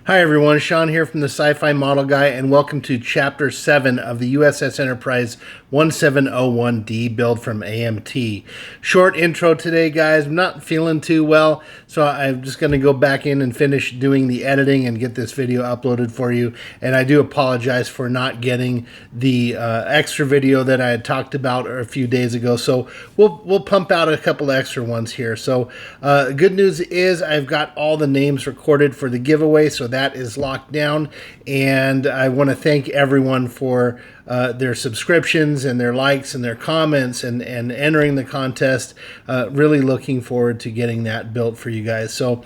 Hi everyone, Sean here from the SciFi Model Guy, and welcome to Chapter 7 of the U.S.S. Enterprise 1701D build from AMT. Short intro today, guys. I'm not feeling too well, so I'm just going to go back in and finish doing the editing and get this video uploaded for you. And I do apologize for not getting the extra video that I had talked about a few days ago, so we'll pump out a couple extra ones here. So good news is I've got all the names recorded for the giveaway, so that is locked down, and I want to thank everyone for their subscriptions and their likes and their comments and entering the contest. Really looking forward to getting that built for you guys. So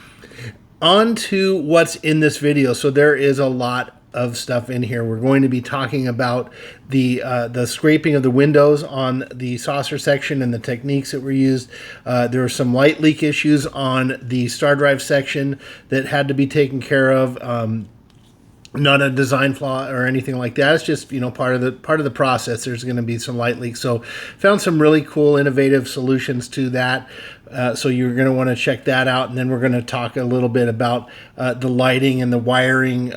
on to what's in this video. So there is a lot of stuff in here. We're going to be talking about the scraping of the windows on the saucer section and the techniques that were used. There were some light leak issues on the star drive section that had to be taken care of. Not a design flaw or anything like that. It's just, part of the process. There's going to be some light leaks. So found some really cool, innovative solutions to that. So you're going to want to check that out. And then we're going to talk a little bit about the lighting and the wiring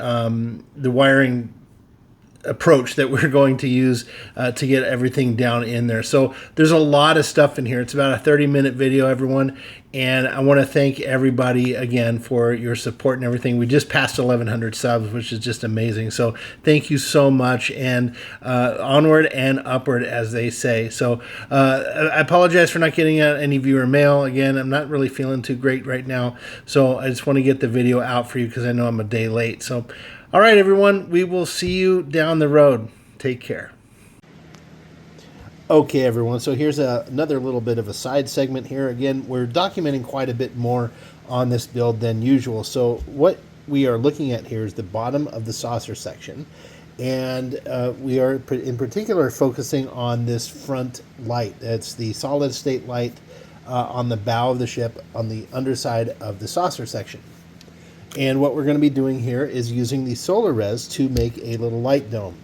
approach that we're going to use to get everything down in there. So there's a lot of stuff in here. It's about a 30-minute video, everyone. And I want to thank everybody again for your support and everything. We just passed 1,100 subs, which is just amazing. So thank you so much, and onward and upward, as they say. So I apologize for not getting out any viewer mail. Again, I'm not really feeling too great right now. So I just want to get the video out for you because I know I'm a day late. So all right, everyone, we will see you down the road. Take care. Okay, everyone, so here's another little bit of a side segment here. Again, we're documenting quite a bit more on this build than usual. So what we are looking at here is the bottom of the saucer section. And we are in particular focusing on this front light. It's the solid state light on the bow of the ship on the underside of the saucer section. And what we're going to be doing here is using the solar res to make a little light dome.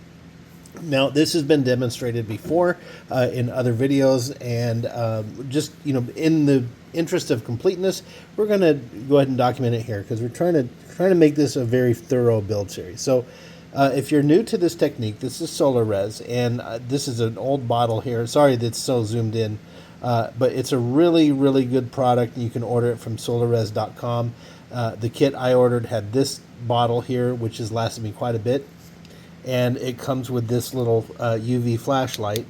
Now, this has been demonstrated before in other videos, and just, in the interest of completeness, we're going to go ahead and document it here because we're trying to make this a very thorough build series. So if you're new to this technique, this is solar res, and this is an old bottle here. Sorry that's so zoomed in, but it's a really, really good product. You can order it from solarres.com. The kit I ordered had this bottle here, which has lasted me quite a bit. And it comes with this little UV flashlight,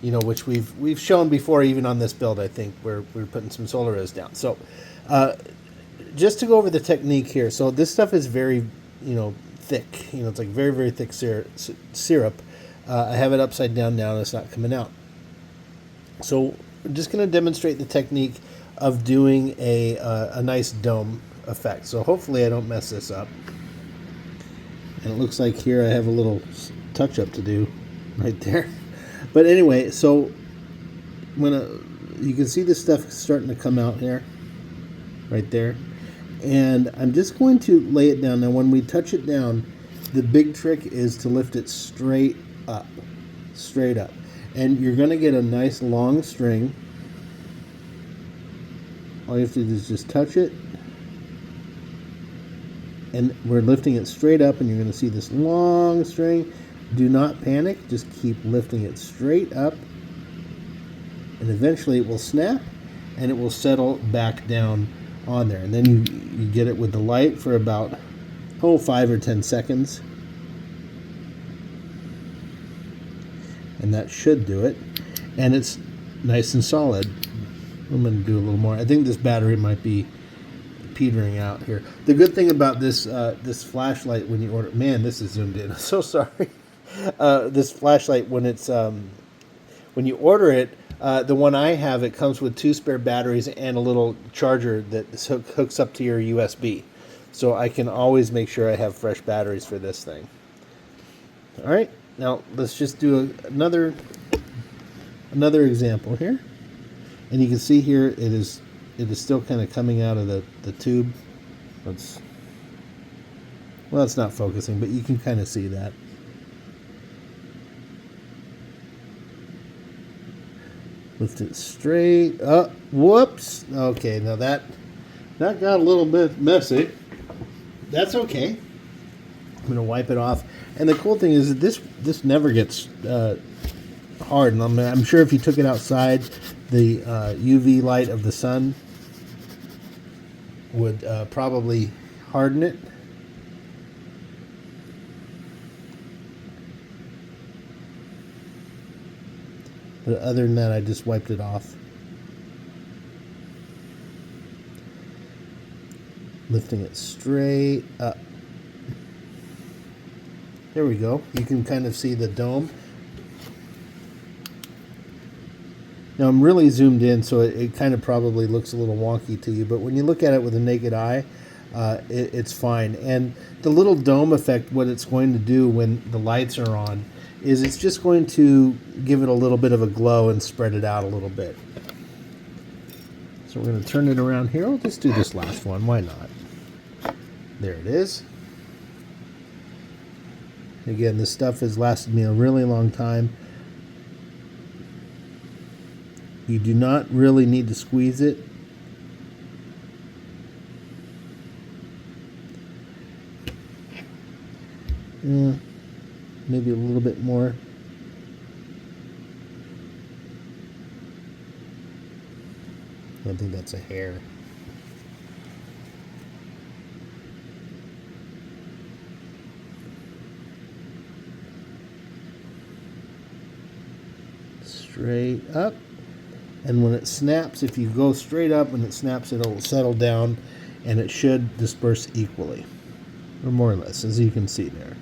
which we've shown before, even on this build. I think we're putting some solar res down. So just to go over the technique here. So this stuff is very, thick. It's like very, very thick syrup. I have it upside down now, and it's not coming out. So I'm just going to demonstrate the technique of doing a nice dome effect. So hopefully I don't mess this up. And it looks like here I have a little touch-up to do right there. But anyway, so when you can see this stuff starting to come out here, right there. And I'm just going to lay it down. Now, when we touch it down, the big trick is to lift it straight up. Straight up. And you're going to get a nice long string. All you have to do is just touch it. And we're lifting it straight up, and you're going to see this long string. Do not panic. Just keep lifting it straight up. And eventually it will snap, and it will settle back down on there. And then you get it with the light for about, 5 or 10 seconds. And that should do it. And it's nice and solid. I'm going to do a little more. I think this battery might be petering out here. The good thing about this this flashlight when you order, man, this is zoomed in. I'm so sorry. This flashlight when you order it, the one I have, it comes with 2 spare batteries and a little charger that hooks up to your USB, so I can always make sure I have fresh batteries for this thing. All right, now let's just do another example here, and you can see here it is still kind of coming out of the tube. It's not focusing, but you can kind of see that. Lift it straight up. Whoops. Okay, now that got a little bit messy. That's okay. I'm going to wipe it off. And the cool thing is that this never gets hard. And I'm sure if you took it outside, the UV light of the sun would probably harden it. But other than that, I just wiped it off. Lifting it straight up. There we go. You can kind of see the dome. Now I'm really zoomed in, so it kind of probably looks a little wonky to you, but when you look at it with a naked eye, it's fine. And the little dome effect, what it's going to do when the lights are on, is it's just going to give it a little bit of a glow and spread it out a little bit. So we're going to turn it around here. I'll just do this last one. Why not? There it is. Again, this stuff has lasted me a really long time. You do not really need to squeeze it. Maybe a little bit more. I think that's a hair. Straight up. And when it snaps, if you go straight up and it snaps, it'll settle down and it should disperse equally, or more or less, as you can see there.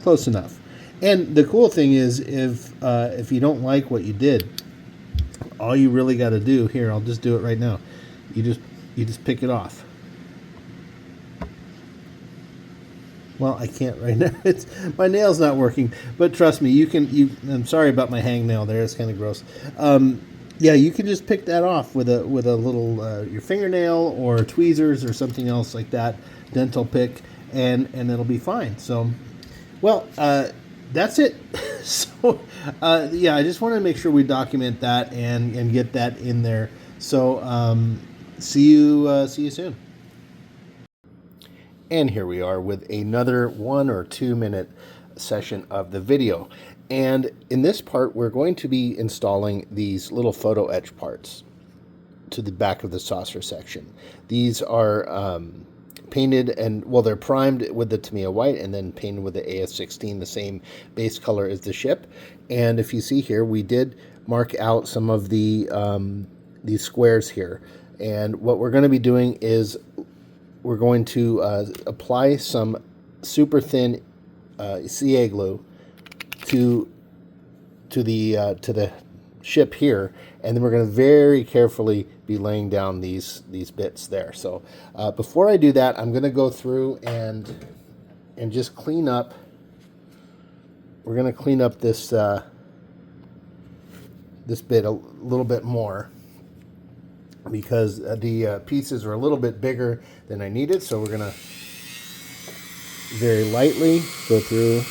Close enough. And the cool thing is, if you don't like what you did, all you really got to do here, I'll just do it right now. You just pick it off. Well, I can't right now. My nail's not working, but trust me, you can. I'm sorry about my hangnail there. It's kind of gross. Yeah, you can just pick that off with a little your fingernail or tweezers or something else like that, dental pick, and it'll be fine. So, well, that's it. So, yeah, I just want to make sure we document that and get that in there. So, see you soon. And here we are with another 1 or 2 minute session of the video. And in this part, we're going to be installing these little photo etch parts to the back of the saucer section. These are painted and, well, they're primed with the Tamiya white and then painted with the AS16, the same base color as the ship. And if you see here, we did mark out some of the these squares here. And what we're going to be doing is we're going to apply some super thin CA glue to the ship here, and then we're going to very carefully be laying down these bits there. So before I do that, I'm going to go through and just clean up. We're going to clean up this this bit a little bit more, because the pieces are a little bit bigger than I needed. So we're going to very lightly go through.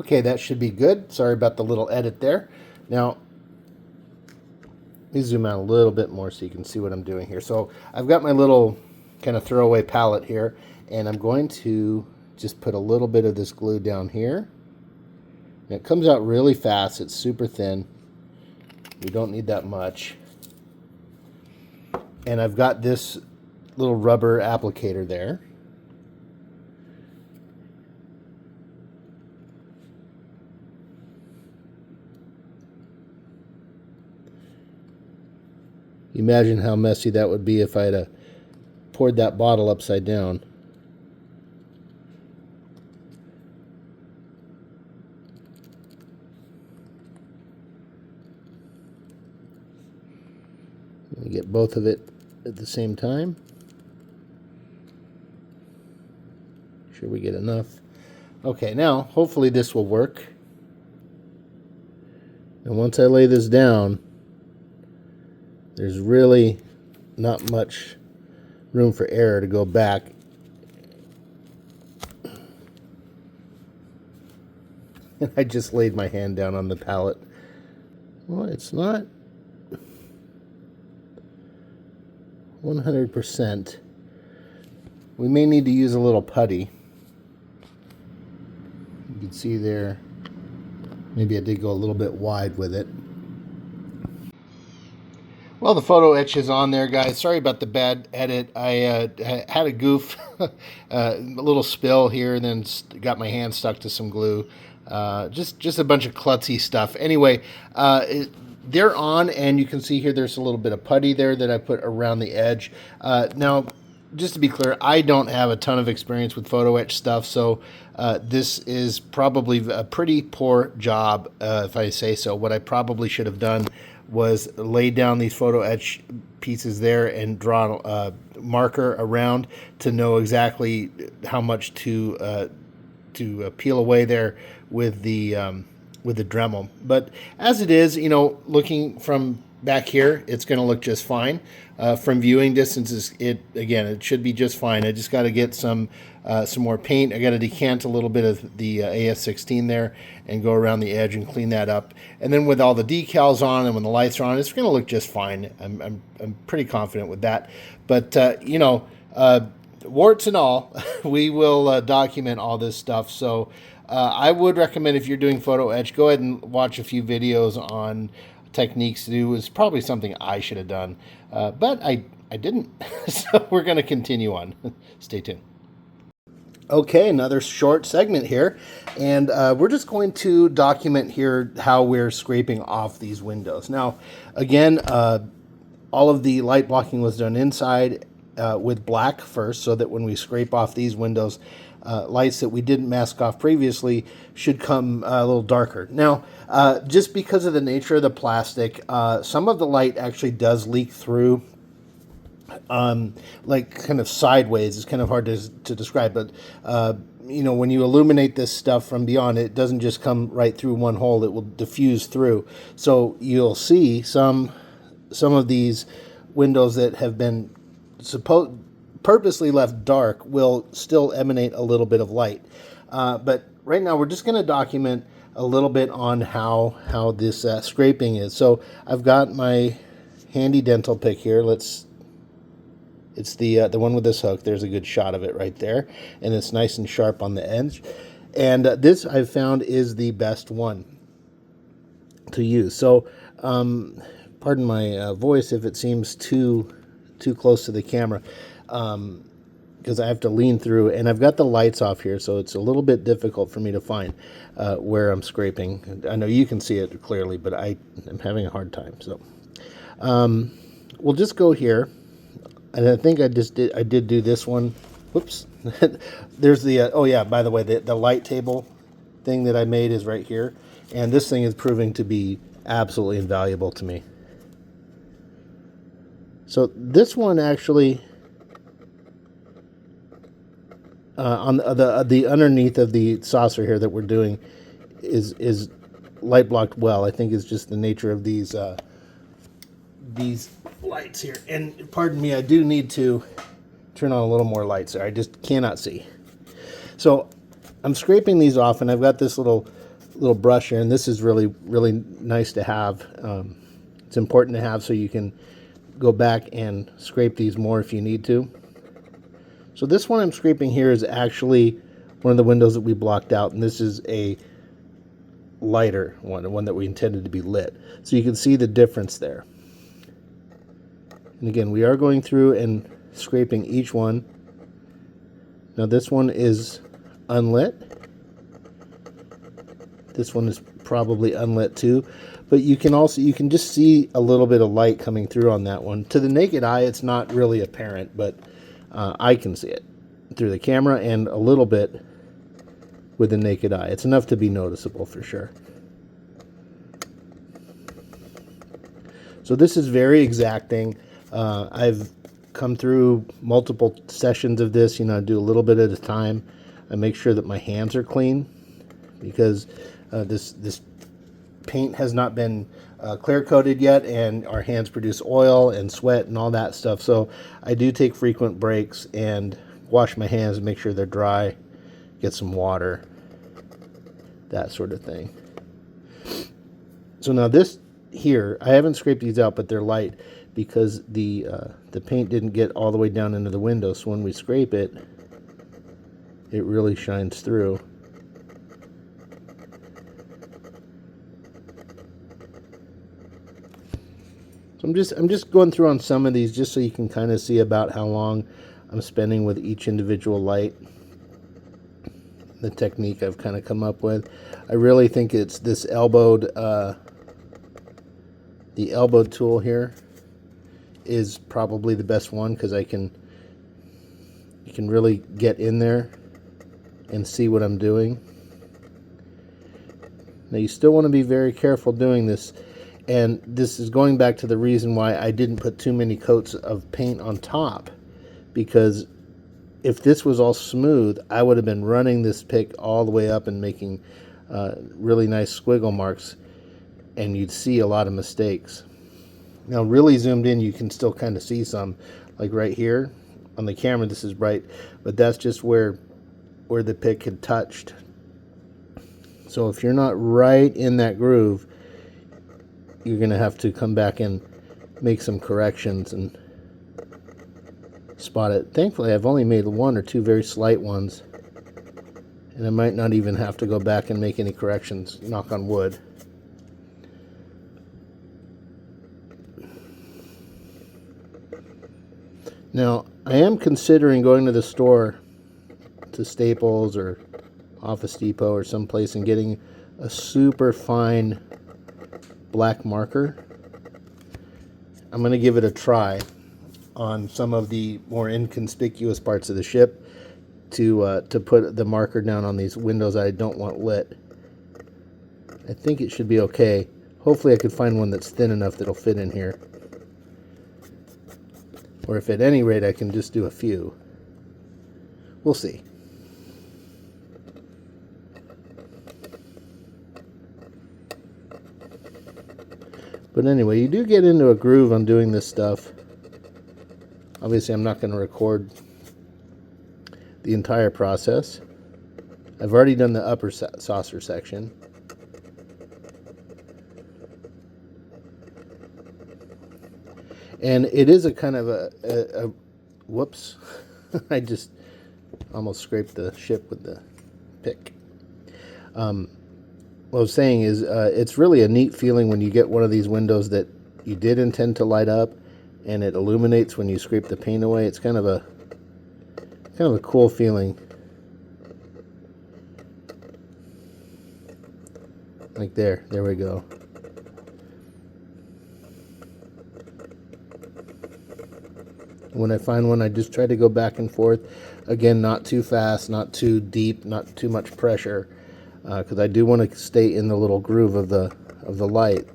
Okay, that should be good. Sorry about the little edit there. Now, let me zoom out a little bit more so you can see what I'm doing here. So I've got my little kind of throwaway palette here, and I'm going to just put a little bit of this glue down here. And it comes out really fast. It's super thin. We don't need that much. And I've got this little rubber applicator there. Imagine how messy that would be if I had poured that bottle upside down. Let me get both of it at the same time. Make sure we get enough. Okay, now hopefully this will work. And once I lay this down, there's really not much room for error to go back. I just laid my hand down on the palette. Well, it's not 100%. We may need to use a little putty. You can see there, maybe I did go a little bit wide with it. Well, the photo etch is on there, guys. Sorry about the bad edit. I had a goof, a little spill here, and then got my hand stuck to some glue. Just a bunch of klutzy stuff. Anyway, they're on, and you can see here there's a little bit of putty there that I put around the edge. Now, just to be clear, I don't have a ton of experience with photo etch stuff, so this is probably a pretty poor job, if I say so. What I probably should have done was lay down these photo etch pieces there and draw a marker around to know exactly how much to peel away there with the Dremel. But as it is, you know, looking from back here, it's going to look just fine. From viewing distances, it should be just fine. I just got to get some more paint. I got to decant a little bit of the AS16 there and go around the edge and clean that up. And then with all the decals on and when the lights are on, it's going to look just fine. I'm pretty confident with that. But you know, warts and all, we will document all this stuff. So I would recommend, if you're doing photo etch, go ahead and watch a few videos on techniques to do. Is probably something I should have done, but I didn't. So we're going to continue on. Stay tuned. Okay, another short segment here, and we're just going to document here how we're scraping off these windows. Now, again, all of the light blocking was done inside with black first, so that when we scrape off these windows, lights that we didn't mask off previously should come a little darker. Now, just because of the nature of the plastic, some of the light actually does leak through, like kind of sideways. It's kind of hard to describe, but you know, when you illuminate this stuff from beyond, it doesn't just come right through one hole. It will diffuse through. So you'll see some of these windows that have been purposely left dark will still emanate a little bit of light. But right now we're just going to document a little bit on how this scraping is. So I've got my handy dental pick here. It's the one with this hook. There's a good shot of it right there, and it's nice and sharp on the edge. And this I've found is the best one to use. So pardon my voice if it seems too close to the camera, because I have to lean through, and I've got the lights off here, so it's a little bit difficult for me to find where I'm scraping. I know you can see it clearly, but I am having a hard time. So we'll just go here, and I think I did do this one. Whoops. There's the oh yeah, by the way, the light table thing that I made is right here, and this thing is proving to be absolutely invaluable to me. So this one actually, on the underneath of the saucer here that we're doing, is light blocked well. I think it's just the nature of these lights here. And pardon me, I do need to turn on a little more lights there. I just cannot see. So I'm scraping these off, and I've got this little brush here, and this is really nice to have. It's important to have so you can go back and scrape these more if you need to. So this one I'm scraping here is actually one of the windows that we blocked out, and this is a lighter one that we intended to be lit. So you can see the difference there. And again, we are going through and scraping each one. Now this one is unlit. This one is probably unlit too, but you can just see a little bit of light coming through on that one. To the naked eye, it's not really apparent, but I can see it through the camera and a little bit with the naked eye. It's enough to be noticeable for sure. So this is very exacting. I've come through multiple sessions of this. You know, I do a little bit at a time. I make sure that my hands are clean, because this paint has not been clear coated yet, and our hands produce oil and sweat and all that stuff. So I do take frequent breaks and wash my hands and make sure they're dry, get some water, that sort of thing. So now this here, I haven't scraped these out, but they're light because the paint didn't get all the way down into the window. So when we scrape it, it really shines through. So I'm just going through on some of these just so you can kind of see about how long I'm spending with each individual light. The technique I've kind of come up with. I really think it's this elbowed, the elbow tool here is probably the best one because you can really get in there and see what I'm doing. Now you still want to be very careful doing this, and this is going back to the reason why I didn't put too many coats of paint on top, because if this was all smooth, I would have been running this pick all the way up and making really nice squiggle marks, and you'd see a lot of mistakes. Now really zoomed in, you can still kind of see some, like right here on the camera this is bright, but that's just where the pick had touched. So if you're not right in that groove, you're going to have to come back and make some corrections and spot it. Thankfully, I've only made one or two very slight ones, and I might not even have to go back and make any corrections, knock on wood. Now, I am considering going to the store, to Staples or Office Depot or someplace, and getting a super fine black marker. I'm going to give it a try on some of the more inconspicuous parts of the ship to put the marker down on these windows I don't want lit. I think it should be okay. Hopefully I could find one that's thin enough that'll fit in here. Or if at any rate I can just do a few. We'll see. But anyway, you do get into a groove on doing this stuff. Obviously, I'm not going to record the entire process. I've already done the upper saucer section. And it is a kind of a whoops. I just almost scraped the ship with the pick. What I was saying is it's really a neat feeling when you get one of these windows that you did intend to light up and it illuminates when you scrape the paint away. It's kind of a cool feeling. Like there we go. When I find one, I just try to go back and forth. Again, not too fast, not too deep, not too much pressure, because I do want to stay in the little groove of the light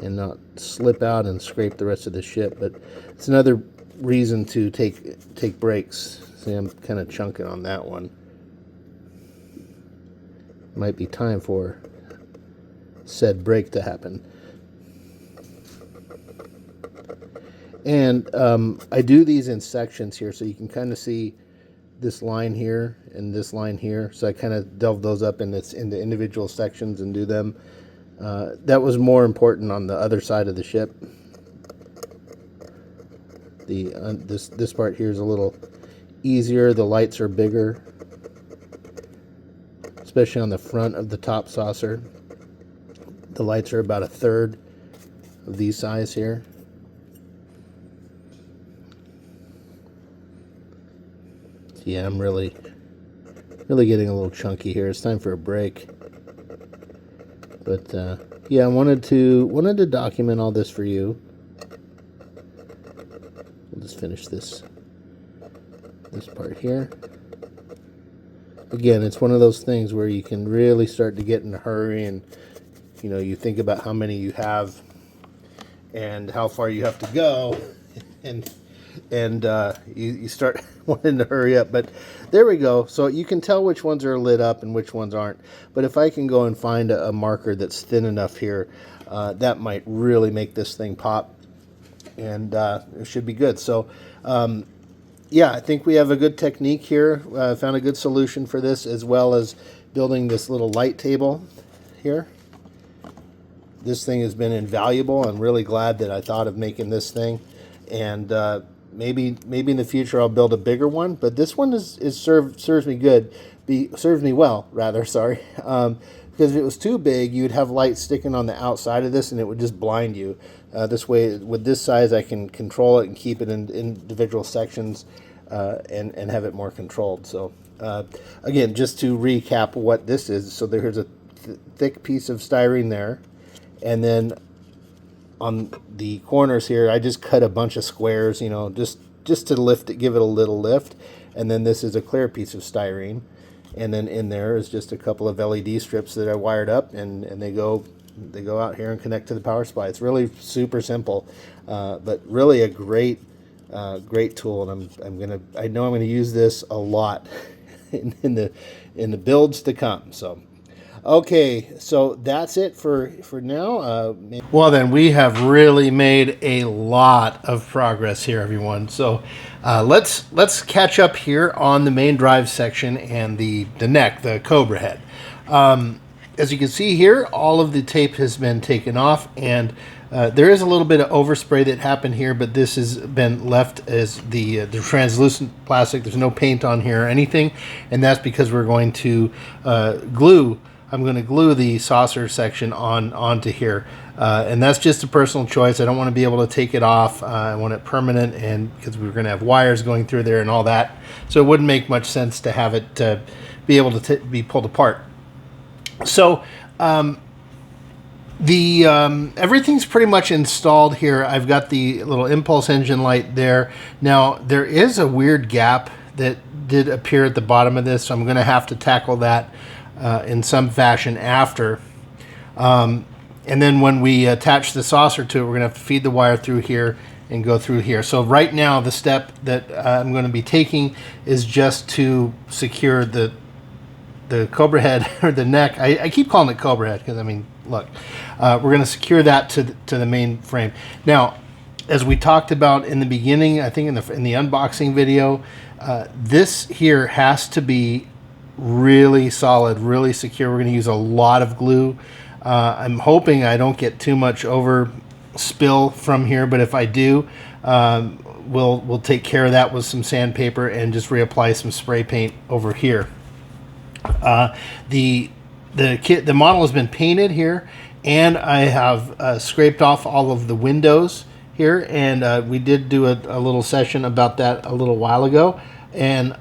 and not slip out and scrape the rest of the ship. But it's another reason to take breaks. See, I'm kind of chunking on that one. Might be time for said break to happen. And I do these in sections here, so you can kind of see this line here and this line here. So I kind of delve those up into individual sections and do them. That was more important on the other side of the ship. This part here is a little easier. The lights are bigger, especially on the front of the top saucer. The lights are about a third of these size here. Yeah, I'm really getting a little chunky here. It's time for a break. But yeah, I wanted to document all this for you. We'll just finish this part here. Again, it's one of those things where you can really start to get in a hurry, and you think about how many you have and how far you have to go, and and you start wanting to hurry up. But there we go. So you can tell which ones are lit up and which ones aren't. But if I can go and find a marker that's thin enough here, that might really make this thing pop, and it should be good. So yeah, I think we have a good technique here. Found a good solution for this, as well as building this little light table here. This thing has been invaluable. I'm really glad that I thought of making this thing, and maybe in the future I'll build a bigger one. But this one serves me good, serves me well rather. Sorry, because if it was too big, you'd have light sticking on the outside of this, and it would just blind you. This way, with this size, I can control it and keep it in individual sections, and have it more controlled. So again, just to recap what this is, so there's a thick piece of styrene there, and then on the corners here, I just cut a bunch of squares, you know, just to lift it, give it a little lift. And then this is a clear piece of styrene, and then in there is just a couple of LED strips that I wired up, and they go out here and connect to the power supply. It's really super simple, but really a great tool, and I know I'm gonna use this a lot in the builds to come. So okay, so that's it for now. Well, then, we have really made a lot of progress here, everyone. So let's catch up here on the main drive section and the neck, the Cobra head. As you can see here, all of the tape has been taken off, and there is a little bit of overspray that happened here, but this has been left as the translucent plastic. There's no paint on here or anything, and that's because we're going to glue. I'm going to glue the saucer section onto here, and that's just a personal choice. I don't want to be able to take it off. I want it permanent, and because we're going to have wires going through there and all that, so it wouldn't make much sense to have it be able to be pulled apart. So everything's pretty much installed here. I've got the little impulse engine light there. Now there is a weird gap that did appear at the bottom of this, so I'm going to have to tackle that in some fashion after. And then when we attach the saucer to it, we're going to have to feed the wire through here and go through here. So right now, the step that I'm going to be taking is just to secure the Cobra head, or the neck. I keep calling it Cobra head because, I mean, look, we're going to secure that to the main frame. Now, as we talked about in the beginning, I think in the unboxing video, this here has to be really solid, really secure. We're going to use a lot of glue. I'm hoping I don't get too much over spill from here, but if I do, we'll take care of that with some sandpaper and just reapply some spray paint over here. The model has been painted here, and I have scraped off all of the windows here, and we did do a little session about that a little while ago, and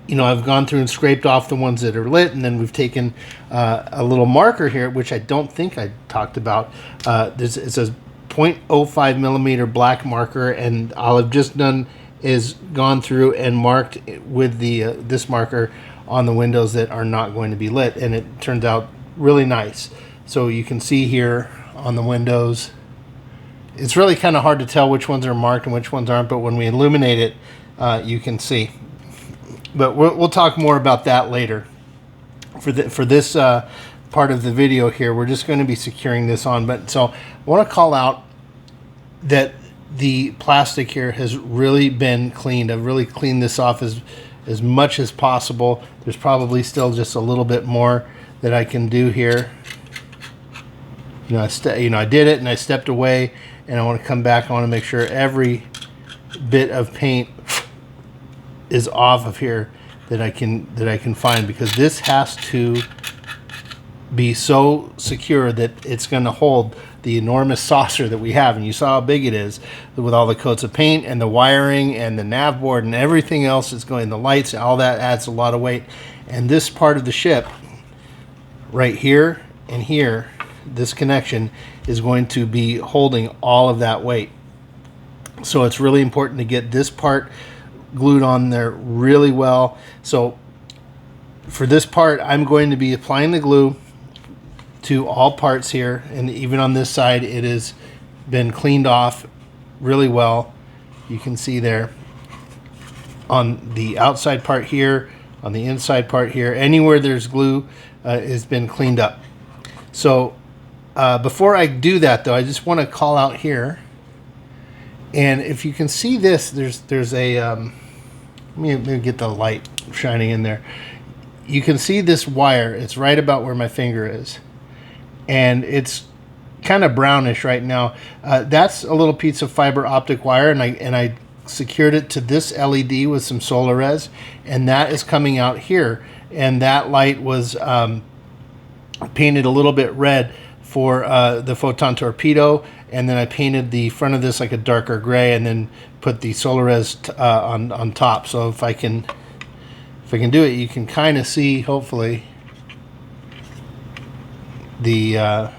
you know, I've gone through and scraped off the ones that are lit, and then we've taken a little marker here, which I don't think I talked about. It's a 0.05 millimeter black marker, and all I've just done is gone through and marked with this marker on the windows that are not going to be lit, and it turns out really nice. So you can see here on the windows, it's really kind of hard to tell which ones are marked and which ones aren't, but when we illuminate it, you can see. But we'll talk more about that later. For this part of the video here, we're just going to be securing this on. But so I want to call out that the plastic here has really been cleaned. I've really cleaned this off as much as possible. There's probably still just a little bit more that I can do here. You know, I did it and I stepped away, and I want to come back. I want to make sure every bit of paint is off of here that I can find, because this has to be so secure that it's going to hold the enormous saucer that we have. And you saw how big it is with all the coats of paint and the wiring and the nav board and everything else that's going, the lights, all that adds a lot of weight. And this part of the ship right here and here, this connection is going to be holding all of that weight. So it's really important to get this part glued on there really well. So for this part, I'm going to be applying the glue to all parts here, and even on this side it has been cleaned off really well. You can see there on the outside part here, on the inside part here, anywhere there's glue has been cleaned up. So before I do that though, I just want to call out here, and if you can see this, there's a let me get the light shining in there. You can see this wire. It's right about where my finger is, and it's kind of brownish right now. That's a little piece of fiber optic wire, and I secured it to this LED with some solar res, and that is coming out here. And that light was painted a little bit red for the photon torpedo, and then I painted the front of this like a darker gray, and then put the solar res on top. So if I can do it, you can kind of see, hopefully, the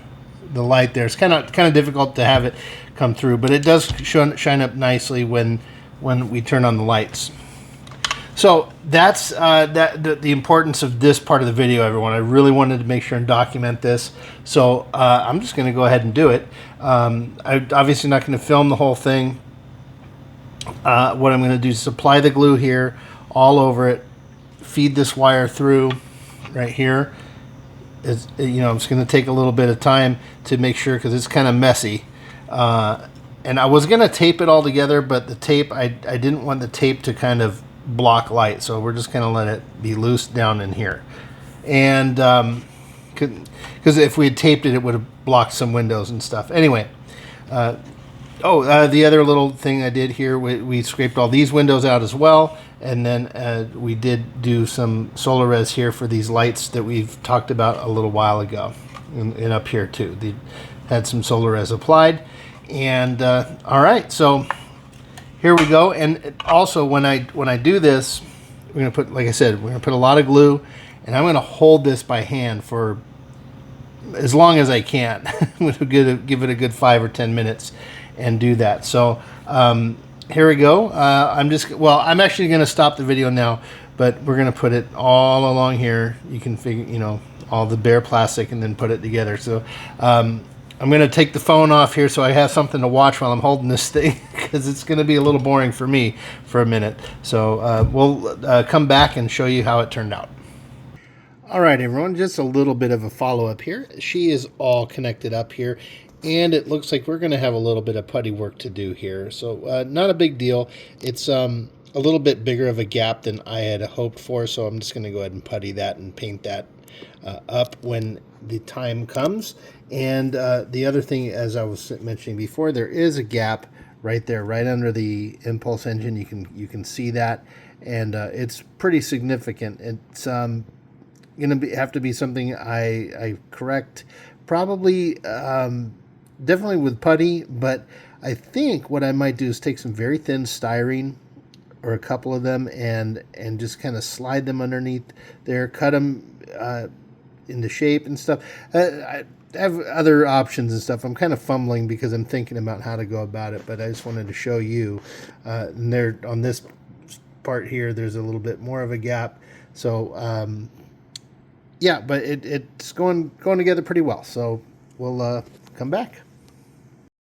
light there. It's kind of difficult to have it come through, but it does shine up nicely when we turn on the lights. So that's the importance of this part of the video, everyone. I really wanted to make sure and document this. So I'm just going to go ahead and do it. I'm obviously not going to film the whole thing. What I'm going to do is apply the glue here all over it, feed this wire through right here. It's going to take a little bit of time to make sure, because it's kind of messy. And I was going to tape it all together, but the tape, I didn't want the tape to kind of block light, so we're just going to let it be loose down in here. And because if we had taped it, it would have blocked some windows and stuff. Anyway, the other little thing I did here, we scraped all these windows out as well, and then we did do some solar res here for these lights that we've talked about a little while ago, and up here too. They had some solar res applied, and all right, so here we go. And also, when I do this, we're gonna put, like I said, we're gonna put a lot of glue, and I'm gonna hold this by hand for as long as I can. I'm gonna give it a good 5 or 10 minutes and do that. So here we go. I'm actually going to stop the video now, but we're going to put it all along here. You can figure, all the bare plastic, and then put it together. So I'm going to take the phone off here so I have something to watch while I'm holding this thing, because it's going to be a little boring for me for a minute. So we'll come back and show you how it turned out. All right, everyone, just a little bit of a follow-up here. She is all connected up here, and it looks like we're going to have a little bit of putty work to do here. So not a big deal. It's a little bit bigger of a gap than I had hoped for, so I'm just going to go ahead and putty that and paint that up when the time comes. And the other thing, as I was mentioning before, there is a gap right there, right under the impulse engine. You can see that, and it's pretty significant. It's going to have to be something I correct, probably definitely with putty, but I think what I might do is take some very thin styrene, or a couple of them, and just kind of slide them underneath there, cut them into shape and stuff. I have other options and stuff. I'm kind of fumbling because I'm thinking about how to go about it, but I just wanted to show you. And there, on this part here, there's a little bit more of a gap. So yeah, but it's going together pretty well. So we'll come back.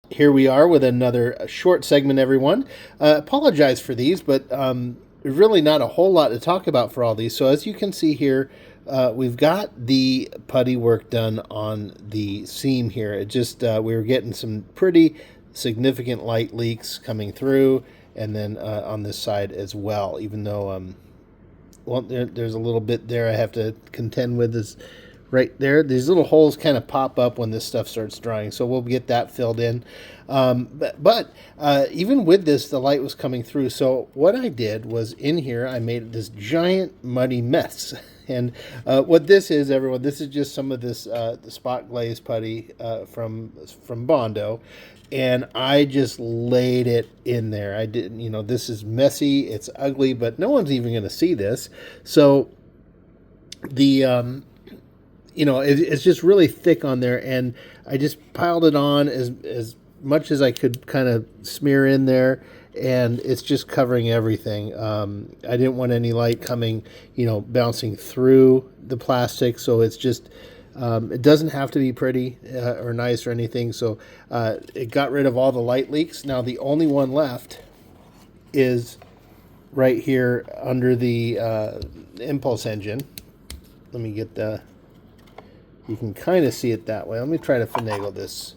Here we are with another short segment, everyone. Apologize for these, but really not a whole lot to talk about for all these. So as you can see here, we've got the putty work done on the seam here. It just, we were getting some pretty significant light leaks coming through, and then on this side as well, even though, well, there's a little bit there I have to contend with is right there. These little holes kind of pop up when this stuff starts drying, so we'll get that filled in. But even with this, the light was coming through. So what I did was, in here, I made this giant muddy mess. And what this is, everyone, this is just some of this the spot glaze putty from Bondo. And I just laid it in there. I didn't, this is messy, it's ugly, but no one's even going to see this. So the it's just really thick on there, and I just piled it on as much as I could, kind of smear in there, and it's just covering everything. I didn't want any light coming, bouncing through the plastic, so it's just, it doesn't have to be pretty or nice or anything, so it got rid of all the light leaks. Now the only one left is right here under the impulse engine. Let me get the, you can kind of see it that way. Let me try to finagle this.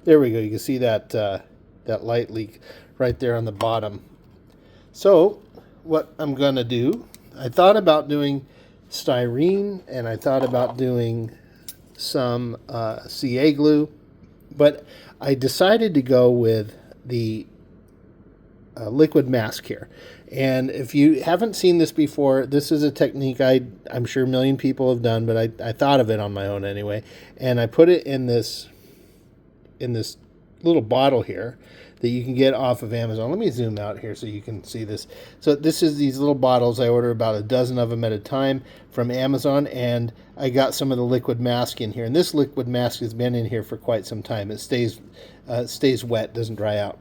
There we go. You can see that that light leak right there on the bottom. So what I'm going to do, I thought about doing styrene, and I thought about doing some CA glue, but I decided to go with the liquid mask here. And if you haven't seen this before, this is a technique I'm sure a million people have done, but I thought of it on my own anyway. And I put it in this little bottle here that you can get off of Amazon. Let me zoom out here so you can see this. So this is these little bottles. I order about a dozen of them at a time from Amazon, and I got some of the liquid mask in here. And this liquid mask has been in here for quite some time. It stays wet, doesn't dry out.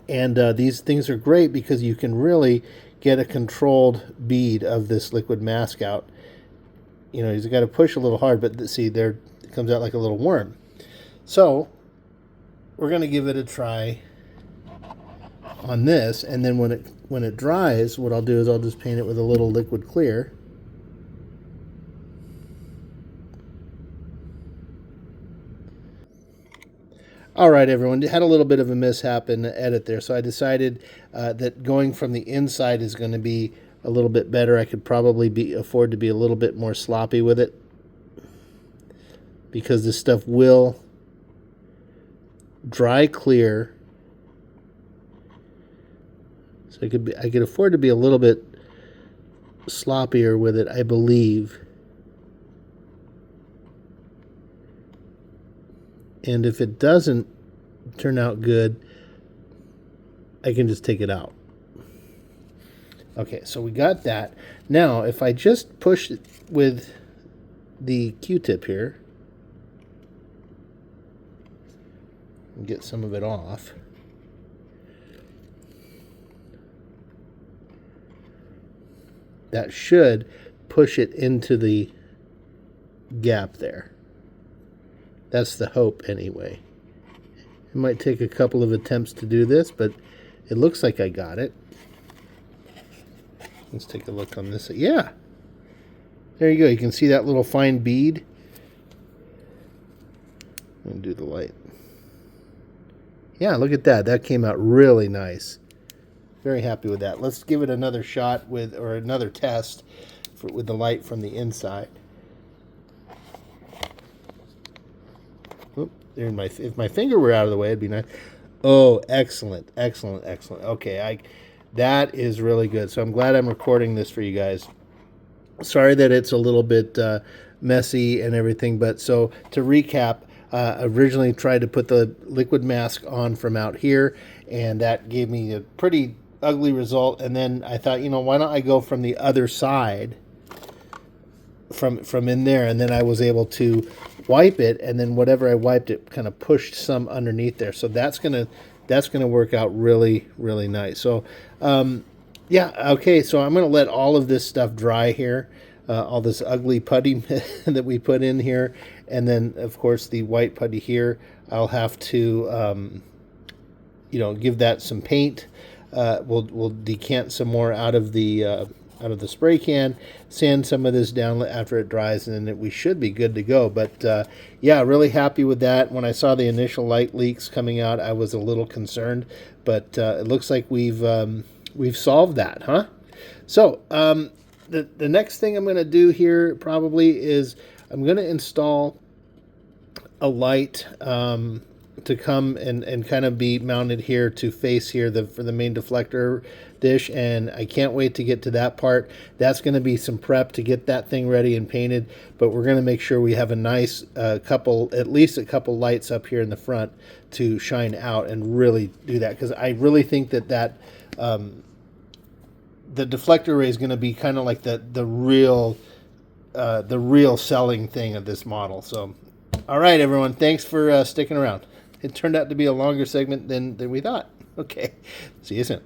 And these things are great because you can really get a controlled bead of this liquid mask out. You know, you've got to push a little hard, but see, there it comes out like a little worm. So we're going to give it a try on this, and then when it dries, what I'll do is I'll just paint it with a little liquid clear. All right, everyone, had a little bit of a mishap in the edit there, so I decided that going from the inside is going to be a little bit better. I could probably afford to be a little bit more sloppy with it, because this stuff will dry clear. So I could afford to be a little bit sloppier with it, I believe. And if it doesn't turn out good, I can just take it out. Okay, so we got that. Now, if I just push it with the Q-tip here and get some of it off, that should push it into the gap there. That's the hope anyway. It might take a couple of attempts to do this, but it looks like I got it. Let's take a look on this. Yeah. There you go. You can see that little fine bead. I'm going to do the light. Yeah, look at that. That came out really nice. Very happy with that. Let's give it another shot or another test with the light from the inside. If my finger were out of the way, it'd be nice. Oh, excellent, excellent, excellent. Okay, that is really good. So I'm glad I'm recording this for you guys. Sorry that it's a little bit messy and everything, but so to recap, originally tried to put the liquid mask on from out here, and that gave me a pretty ugly result. And then I thought, why don't I go from the other side, from in there, and then I was able to wipe it, and then whatever I wiped, it kind of pushed some underneath there. So that's gonna work out really, really nice. So yeah, okay, so I'm gonna let all of this stuff dry here, all this ugly putty that we put in here, and then of course the white putty here, I'll have to give that some paint. We'll decant some more out of the spray can, sand some of this down after it dries, and then we should be good to go. But yeah, really happy with that. When I saw the initial light leaks coming out, I was a little concerned, but it looks like we've solved that, huh? So the next thing I'm going to do here probably is I'm going to install a light to come and kind of be mounted here to face here for the main deflector dish, and I can't wait to get to that part. That's going to be some prep to get that thing ready and painted, but we're going to make sure we have a nice at least a couple lights up here in the front to shine out and really do that, because I really think that the deflector array is going to be kind of like the real selling thing of this model. So all right, everyone, thanks for sticking around. It turned out to be a longer segment than we thought. Okay, see you soon.